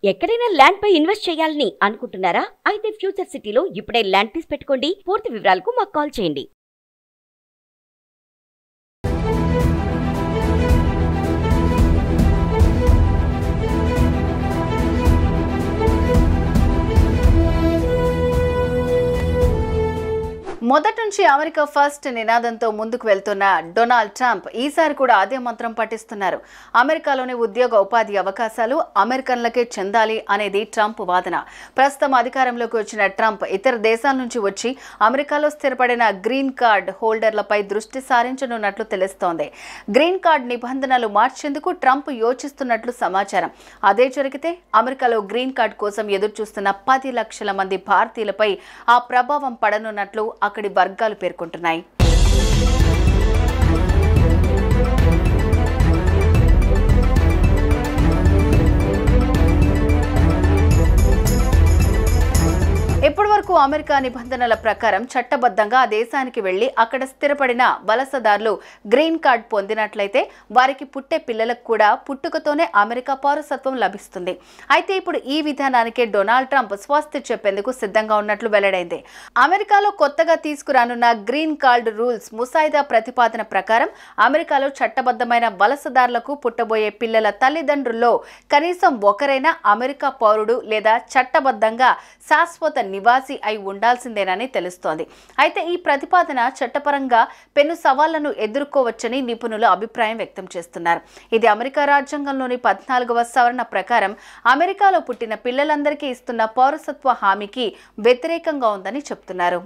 ఎక్కడైనా ల్యాండ్ పై ఇన్వెస్ట్ చేయాలని అనుకుంటున్నారా? అయితే ఫ్యూచర్ సిటీలో ఇప్పుడే ల్యాండ్ తీసి పెట్టుకోండి. పూర్తి వివరాలకు మాకు కాల్ చేయండి. మొదటి నుంచి అమెరికా ఫస్ట్ నినాదంతో ముందుకు వెళ్తున్న డొనాల్డ్ ట్రంప్ ఈసారి కూడా అదే మంత్రం పఠిస్తున్నారు. అమెరికాలోని ఉద్యోగ ఉపాధి అవకాశాలు అమెరికన్లకే చెందాలి అనేది ట్రంప్ వాదన. ప్రస్తుతం అధికారంలోకి వచ్చిన ట్రంప్ ఇతర దేశాల నుంచి వచ్చి అమెరికాలో స్థిరపడిన గ్రీన్ కార్డ్ హోల్డర్లపై దృష్టి సారించనున్నట్లు తెలుస్తోంది. గ్రీన్ కార్డ్ నిబంధనలు మార్చేందుకు ట్రంప్ యోచిస్తున్నట్లు సమాచారం. అదే జరిగితే అమెరికాలో గ్రీన్ కార్డ్ కోసం ఎదురుచూస్తున్న 10 లక్షల మంది భారతీయులపై ఆ ప్రభావం పడనున్నట్లు అక్కడి వర్గాలు పేర్కొంటున్నాయి. ఇప్పటి వరకు అమెరికా నిబంధనల ప్రకారం చట్టబద్ధంగా ఆ దేశానికి వెళ్లి అక్కడ స్థిరపడిన వలసదారులు గ్రీన్ కార్డ్ పొందినట్లయితే వారికి పుట్టే పిల్లలకు కూడా పుట్టుకతోనే అమెరికా పౌరసత్వం లభిస్తుంది. అయితే ఇప్పుడు ఈ విధానానికే డొనాల్డ్ ట్రంప్ స్వస్తి చెప్పేందుకు సిద్ధంగా ఉన్నట్లు వెల్లడైంది. అమెరికాలో కొత్తగా తీసుకురానున్న గ్రీన్ కార్డ్ రూల్స్ ముసాయిదా ప్రతిపాదన ప్రకారం అమెరికాలో చట్టబద్ధమైన వలసదారులకు పుట్టబోయే పిల్లల తల్లిదండ్రుల్లో కనీసం ఒకరైనా అమెరికా పౌరుడు లేదా చట్టబద్ధంగా శాశ్వత నివాసి అయి ఉండాల్సిందేనని తెలుస్తోంది. అయితే ఈ ప్రతిపాదన చట్టపరంగా పెను సవాళ్లను ఎదుర్కోవచ్చని నిపుణులు అభిప్రాయం వ్యక్తం చేస్తున్నారు. ఇది అమెరికా రాజ్యాంగంలోని 14వ సవరణ ప్రకారం అమెరికాలో పుట్టిన పిల్లలందరికీ ఇస్తున్న పౌరసత్వ హామీకి వ్యతిరేకంగా ఉందని చెప్తున్నారు.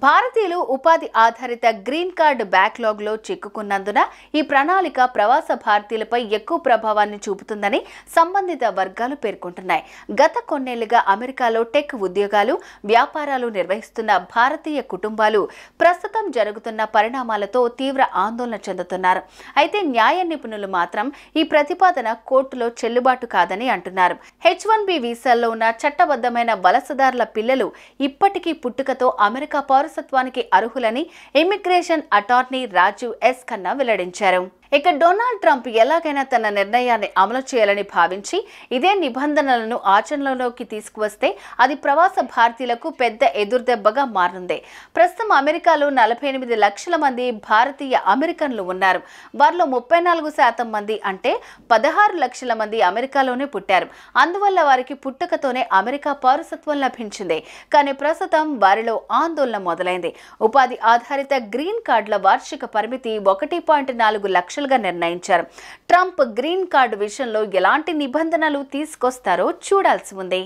భారతీయులు ఉపాధి ఆధారిత గ్రీన్ కార్డ్ బ్యాక్లాగ్ లో చిక్కుకున్నందున ఈ ప్రణాళిక ప్రవాస భారతీయులపై ఎక్కువ ప్రభావాన్ని చూపుతుందని సంబంధిత వర్గాలు పేర్కొంటున్నాయి. గత కొన్నేళ్లుగా అమెరికాలో టెక్ ఉద్యోగాలు, వ్యాపారాలు నిర్వహిస్తున్న భారతీయ కుటుంబాలు ప్రస్తుతం జరుగుతున్న పరిణామాలతో తీవ్ర ఆందోళన చెందుతున్నారు. అయితే న్యాయ నిపుణులు మాత్రం ఈ ప్రతిపాదన కోర్టులో చెల్లుబాటు కాదని అంటున్నారు. H-1B వీసాల్లో ఉన్న చట్టబద్ధమైన వలసదారుల పిల్లలు ఇప్పటికీ పుట్టుకతో అమెరికా పౌరసత్వానికి అర్హులని immigration attorney Rajiv S Khanna వెల్లడించారు. ఇక డొనాల్డ్ ట్రంప్ ఎలాగైనా తన నిర్ణయాన్ని అమలు చేయాలని భావించి ఇదే నిబంధనలను ఆచరణలోకి తీసుకువస్తే అది ప్రవాస భారతీయులకు పెద్ద ఎదురుదెబ్బగా మారనుంది. ప్రస్తుతం అమెరికాలో 48 లక్షల మంది భారతీయ అమెరికన్లు ఉన్నారు. వారిలో 34% మంది అంటే 16 లక్షల మంది అమెరికాలోనే పుట్టారు. అందువల్ల వారికి పుట్టుకతోనే అమెరికా పౌరసత్వం లభించింది. కానీ ప్రస్తుతం వారిలో ఆందోళన మొదలైంది. ఉపాధి ఆధారిత గ్రీన్ కార్డుల వార్షిక పరిమితి 1.4 లక్షలుగా నిర్ణయించారు. ట్రంప్ గ్రీన్ కార్డు విషయంలో ఎలాంటి నిబంధనలు తీసుకొస్తారో చూడాల్సి ఉంది.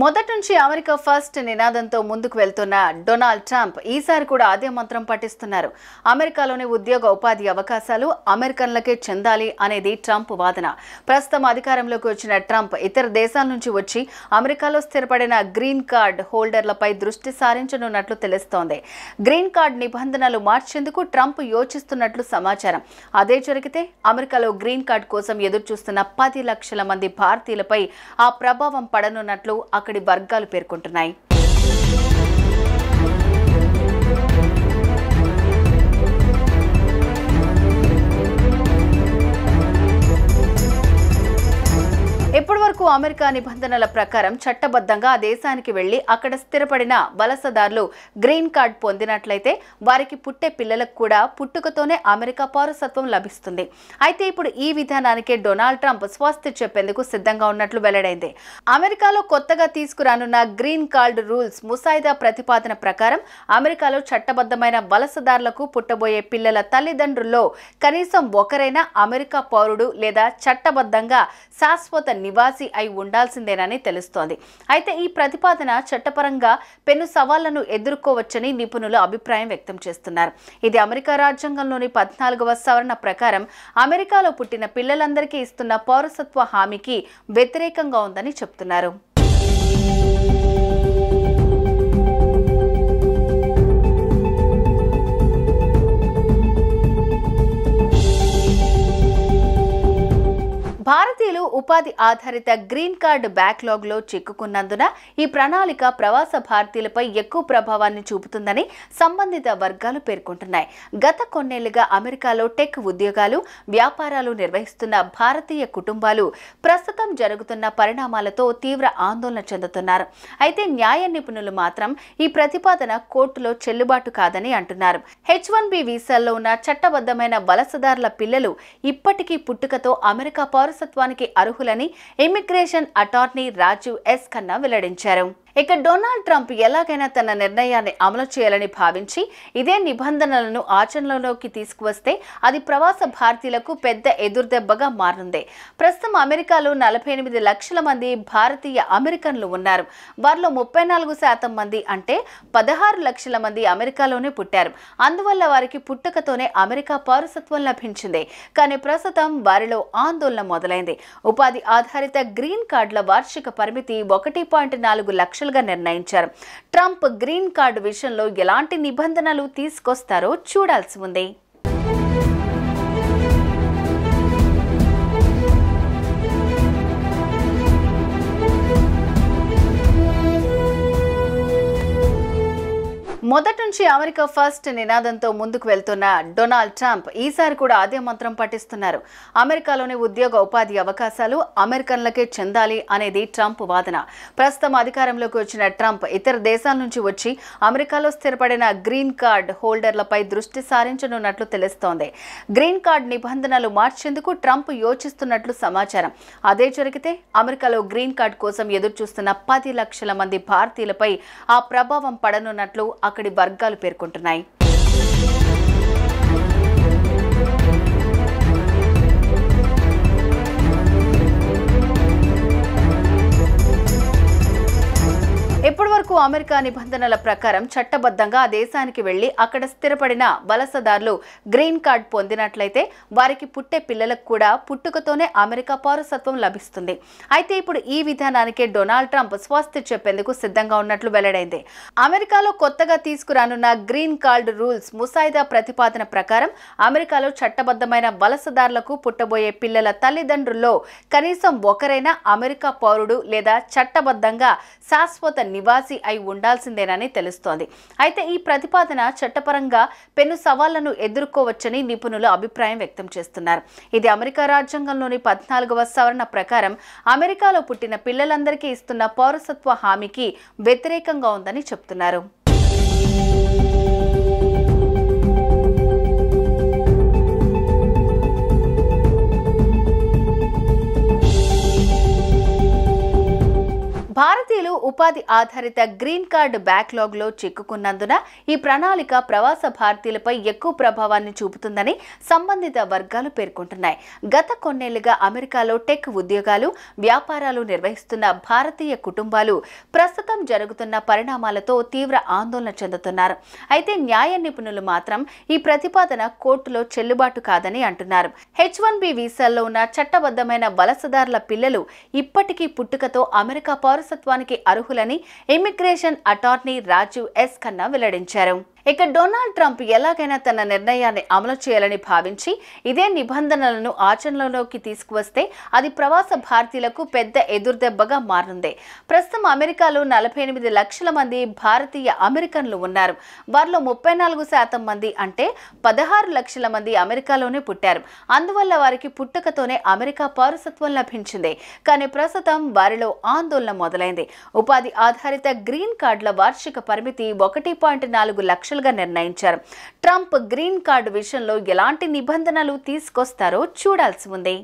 మొదటి నుంచి అమెరికా ఫస్ట్ నినాదంతో ముందుకు వెళ్తున్న డొనాల్డ్ ట్రంప్ ఈసారి కూడా అదే మంత్రం పఠిస్తున్నారు. అమెరికాలోని ఉద్యోగ ఉపాధి అవకాశాలు అమెరికన్లకే చెందాలి అనేది ట్రంప్ వాదన. ప్రస్తుతం అధికారంలోకి వచ్చిన ట్రంప్ ఇతర దేశాల నుంచి వచ్చి అమెరికాలో స్థిరపడిన గ్రీన్ కార్డ్ హోల్డర్లపై దృష్టి సారించనున్నట్లు తెలుస్తోంది. గ్రీన్ కార్డ్ నిబంధనలు మార్చేందుకు ట్రంప్ యోచిస్తున్నట్లు సమాచారం. అదే జరిగితే అమెరికాలో గ్రీన్ కార్డ్ కోసం ఎదురుచూస్తున్న 10 లక్షల మంది భారతీయులపై ఆ ప్రభావం పడనున్నట్లు అక్కడి వర్గాలు పేర్కొంటున్నాయి. ఇప్పటి వరకు అమెరికా నిబంధనల ప్రకారం చట్టబద్ధంగా ఆ దేశానికి వెళ్లి అక్కడ స్థిరపడిన వలసదారులు గ్రీన్ కార్డ్ పొందినట్లయితే వారికి పుట్టే పిల్లలకు కూడా పుట్టుకతోనే అమెరికా పౌరసత్వం లభిస్తుంది. అయితే ఇప్పుడు ఈ విధానానికే డొనాల్డ్ ట్రంప్ స్వస్తి చెప్పేందుకు సిద్ధంగా ఉన్నట్లు వెల్లడైంది. అమెరికాలో కొత్తగా తీసుకురానున్న గ్రీన్ కార్డ్ రూల్స్ ముసాయిదా ప్రతిపాదన ప్రకారం అమెరికాలో చట్టబద్ధమైన వలసదారులకు పుట్టబోయే పిల్లల తల్లిదండ్రుల్లో కనీసం ఒకరైనా అమెరికా పౌరుడు లేదా చట్టబద్ధంగా శాశ్వత నివాసి అయి ఉండాల్సిందేనని తెలుస్తోంది. అయితే ఈ ప్రతిపాదన చట్టపరంగా పెను సవాళ్లను ఎదుర్కోవచ్చని నిపుణులు అభిప్రాయం వ్యక్తం చేస్తున్నారు. ఇది అమెరికా రాజ్యాంగంలోని 14వ సవరణ ప్రకారం అమెరికాలో పుట్టిన పిల్లలందరికీ ఇస్తున్న పౌరసత్వ హామీకి వ్యతిరేకంగా ఉందని చెప్తున్నారు. ఉపాధి ఆధారిత గ్రీన్ కార్డ్ బ్యాక్లాగ్లో చిక్కుకున్నందున ఈ ప్రణాళిక ప్రవాస భారతీయులపై ఎక్కువ ప్రభావాన్ని చూపుతుందని సంబంధిత వర్గాలు పేర్కొంటున్నాయి. గత కొన్నేళ్లుగా అమెరికాలో టెక్ ఉద్యోగాలు, వ్యాపారాలు నిర్వహిస్తున్న భారతీయ కుటుంబాలు ప్రస్తుతం జరుగుతున్న పరిణామాలతో తీవ్ర ఆందోళన చెందుతున్నారు. అయితే న్యాయ నిపుణులు మాత్రం ఈ ప్రతిపాదన కోర్టులో చెల్లుబాటు కాదని అంటున్నారు. H-1B వీసాల్లో ఉన్న చట్టబద్ధమైన వలసదారుల పిల్లలు ఇప్పటికీ పుట్టుకతో అమెరికా పౌరసత్వానికి అర్హులని immigration attorney Rajiv S Khanna వెల్లడించారు. ఇక డొనాల్డ్ ట్రంప్ ఎలాగైనా తన నిర్ణయాన్ని అమలు చేయాలని భావించి ఇదే నిబంధనలను ఆచరణలోకి తీసుకువస్తే అది ప్రవాస భారతీయులకు పెద్ద ఎదురుదెబ్బగా మారనుంది. ప్రస్తుతం అమెరికాలో 48 లక్షల మంది భారతీయ అమెరికన్లు ఉన్నారు. వారిలో 34% మంది అంటే 16 లక్షల మంది అమెరికాలోనే పుట్టారు. అందువల్ల వారికి పుట్టుకతోనే అమెరికా పౌరసత్వం లభించింది. కానీ ప్రస్తుతం వారిలో ఆందోళన మొదలైంది. ఉపాధి ఆధారిత గ్రీన్ కార్డుల వార్షిక పరిమితి 1.4 లక్షలుగా నిర్ణయించారు. ట్రంప్ గ్రీన్ కార్డు విషయంలో ఎలాంటి నిబంధనలు తీసుకొస్తారో చూడాల్సి ఉంది. మొదటి నుంచి అమెరికా ఫస్ట్ నినాదంతో ముందుకు వెళ్తున్న డొనాల్డ్ ట్రంప్ ఈసారి కూడా అదే మంత్రం పఠిస్తున్నారు. అమెరికాలోని ఉద్యోగ ఉపాధి అవకాశాలు అమెరికన్లకే చెందాలి అనేది ట్రంప్ వాదన. ప్రస్తుతం అధికారంలోకి వచ్చిన ట్రంప్ ఇతర దేశాల నుంచి వచ్చి అమెరికాలో స్థిరపడిన గ్రీన్ కార్డ్ హోల్డర్లపై దృష్టి సారించనున్నట్లు తెలుస్తోంది. గ్రీన్ కార్డ్ నిబంధనలు మార్చేందుకు ట్రంప్ యోచిస్తున్నట్లు సమాచారం. అదే జరిగితే అమెరికాలో గ్రీన్ కార్డ్ కోసం ఎదురుచూస్తున్న 10 లక్షల మంది భారతీయులపై ఆ ప్రభావం పడనున్నట్లు అక్కడి వర్గాలు పేర్కొంటున్నాయి. ఇప్పటి వరకు అమెరికా నిబంధనల ప్రకారం చట్టబద్ధంగా ఆ దేశానికి వెళ్లి అక్కడ స్థిరపడిన వలసదారులు గ్రీన్ కార్డ్ పొందినట్లయితే వారికి పుట్టే పిల్లలకు కూడా పుట్టుకతోనే అమెరికా పౌరసత్వం లభిస్తుంది. అయితే ఇప్పుడు ఈ విధానానికే డొనాల్డ్ ట్రంప్ స్వస్తి చెప్పేందుకు సిద్ధంగా ఉన్నట్లు వెల్లడైంది. అమెరికాలో కొత్తగా తీసుకురానున్న గ్రీన్ కార్డ్ రూల్స్ ముసాయిదా ప్రతిపాదన ప్రకారం అమెరికాలో చట్టబద్ధమైన వలసదారులకు పుట్టబోయే పిల్లల తల్లిదండ్రుల్లో కనీసం ఒకరైనా అమెరికా పౌరుడు లేదా చట్టబద్ధంగా శాశ్వత నివాసి అయి ఉండాల్సిందేనని తెలుస్తోంది. అయితే ఈ ప్రతిపాదన చట్టపరంగా పెను సవాళ్లను ఎదుర్కోవచ్చని నిపుణులు అభిప్రాయం వ్యక్తం చేస్తున్నారు. ఇది అమెరికా రాజ్యాంగంలోని 14వ సవరణ ప్రకారం అమెరికాలో పుట్టిన పిల్లలందరికీ ఇస్తున్న పౌరసత్వ హామీకి వ్యతిరేకంగా ఉందని చెప్తున్నారు. భారతీయులు ఉపాధి ఆధారిత గ్రీన్ కార్డ్ బ్యాక్లాగ్లో చిక్కుకున్నందున ఈ ప్రణాళిక ప్రవాస భారతీయులపై ఎక్కువ ప్రభావాన్ని చూపుతుందని సంబంధిత వర్గాలు పేర్కొంటున్నాయి. గత కొన్నేళ్లుగా అమెరికాలో టెక్ ఉద్యోగాలు, వ్యాపారాలు నిర్వహిస్తున్న భారతీయ కుటుంబాలు ప్రస్తుతం జరుగుతున్న పరిణామాలతో తీవ్ర ఆందోళన చెందుతున్నారు. అయితే న్యాయ నిపుణులు మాత్రం ఈ ప్రతిపాదన కోర్టులో చెల్లుబాటు కాదని అంటున్నారు. H-1B వీసాల్లో ఉన్న చట్టబద్ధమైన వలసదారుల పిల్లలు ఇప్పటికీ పుట్టుకతో అమెరికా పౌరసత్వానికి అర్హులని immigration attorney Rajiv S Khanna వెల్లడించారు. ఇక డొనాల్డ్ ట్రంప్ ఎలాగైనా తన నిర్ణయాన్ని అమలు చేయాలని భావించి ఇదే నిబంధనలను ఆచరణలోకి తీసుకువస్తే అది ప్రవాస భారతీయులకు పెద్ద ఎదురుదెబ్బగా మారనుంది. ప్రస్తుతం అమెరికాలో 48 లక్షల మంది భారతీయ అమెరికన్లు ఉన్నారు. వారిలో 34% మంది అంటే 16 లక్షల మంది అమెరికాలోనే పుట్టారు. అందువల్ల వారికి పుట్టుకతోనే అమెరికా పౌరసత్వం లభించింది. కానీ ప్రస్తుతం వారిలో ఆందోళన మొదలైంది. ఉపాధి ఆధారిత గ్రీన్ కార్డుల వార్షిక పరిమితి 1.4 లక్షలుగా నిర్ణయించారు. ట్రంప్ గ్రీన్ కార్డు విషయంలో ఎలాంటి నిబంధనలు తీసుకొస్తారో చూడాల్సి ఉంది.